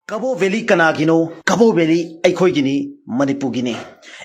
Kabo Valley Kanagino, Kabo Valley, Aikogini, Manipugini.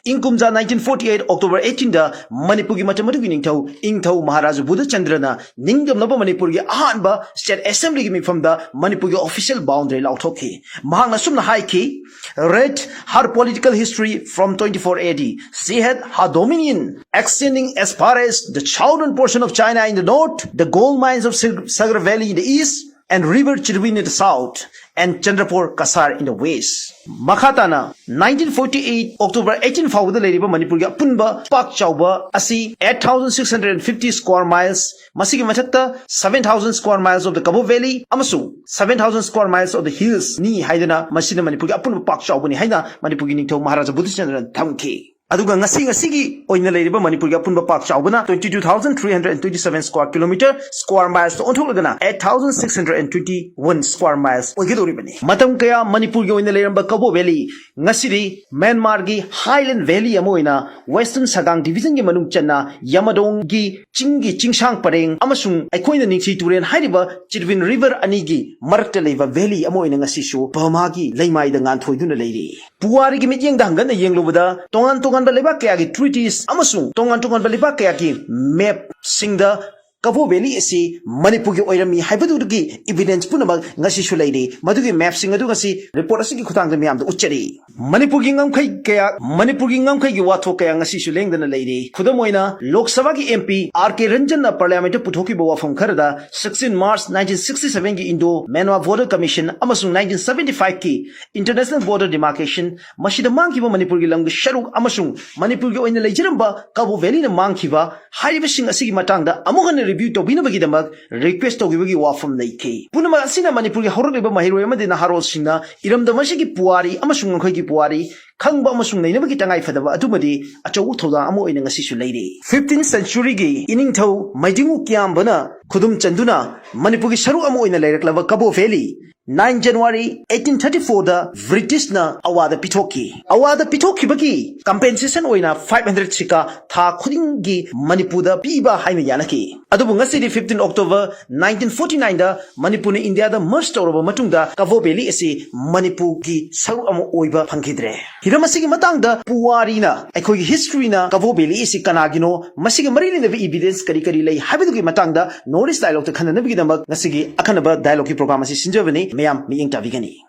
In Kumza 1948, October 18, Manipugi Matamatuginto, Ingto Maharaj Buddha Chandrana, Ningdom Naba Manipuri, Ahanba, State Assembly giving from the Manipugi official boundary Lautoki. Mahanga Sumna Haiki, read her political history from 24 AD. She had her dominion extending as far as the southern portion of China in the north, the gold mines of Sagar Valley in the east, and River Chirwin in the south, and Chandrapur Kasar in the west. Makhatana 1948 October 18 fawda leriba Manipurga punba pak chauba asi 8,650 square miles, masigi mathakta 7,000 square miles of the Kabo Valley amasu 7,000 square miles of the hills ni haidana masina Manipurga punba pak chauba ni haina Manipurgi ningthau Maharaja Buddhachandra thamki. Aduga ngasigi oina leriba Manipurga punba pak chaubana 22,327 square kilometer square miles to onthulagana 8,621 square miles oigidoribani. Matam kaya Manipurga oina leramba Kabo Valley ngasiri Myanmar gi Highland Valley amoina Western Sagang Division gi manung channa Yamadong gi Chingi Chingsang Pareng amasung aikoina ningsi turen hairiba Chirwin River anigi marakta leiba valley amoina ngasisu Burma gi leimai da ngan thoiduna leiri. Puari gi mityeng da hangana yenglobada tongan Balibak Kayaki treaties Amasung Tongan Balibak Kayaki map Singda Kabo Valley isi Manipugi Oirami Hybadugi evidence Punabag Ngasishu lady Madugi map Singadugasi report Asiki Kutang the Miam the Ucheri Manipurgi Namkai Kaya Manipurgi Namkai Wato Kaya Ngasishu Lang than a lady Kudamoina Lok Savaki MP R.K. Ranjana Parliament Putoki Boa from Canada 16 March 1967 ki Indo Manwa Border Commission Amasung 1975 ki International Border Demarcation Mashida Mankiba Manipurgi Lang Sharuk Amasung Manipurgi Oina Lejiramba Kabo Valley na Mankiba Haibashing Asigi Matanga Amogan review to Binabagidamag, request to Gigi Wafam Lake. Punama Sina Manipuri Horriba Mahiro Madina Harol Sina, Iram the Mashiki Puari, Amasung Hoki Puari, Kangba Masung Namakitangai Fadava Atumadi, Achotoda Amo in a Sishu lady. 15th century gi Iningto, Majingu Kiambana, Kudum Chanduna, Manipugi Saru Amo in a Lake Lava Kabo Valley. 9 January 1834 the British na Awada Pitoki bagi compensation oina 500 sika tha khudingi Manipuda piba haina yanaki adubu ngasi 15 October 1949 da Manipur na India da merge tawraba matungda Kabo Valley asi Manipur gi saru amo oiba phangkhidre hiramasi gi matang da puwari na aikoi gi history na Kabo Valley asi kanagino masigi marili na evidence kari lei habidu gi matang da Norris dialogue ta khanna bigi damak ngasi gi akhanaba dialogue ki program asi sinjabani Mayam mi ingta vigani.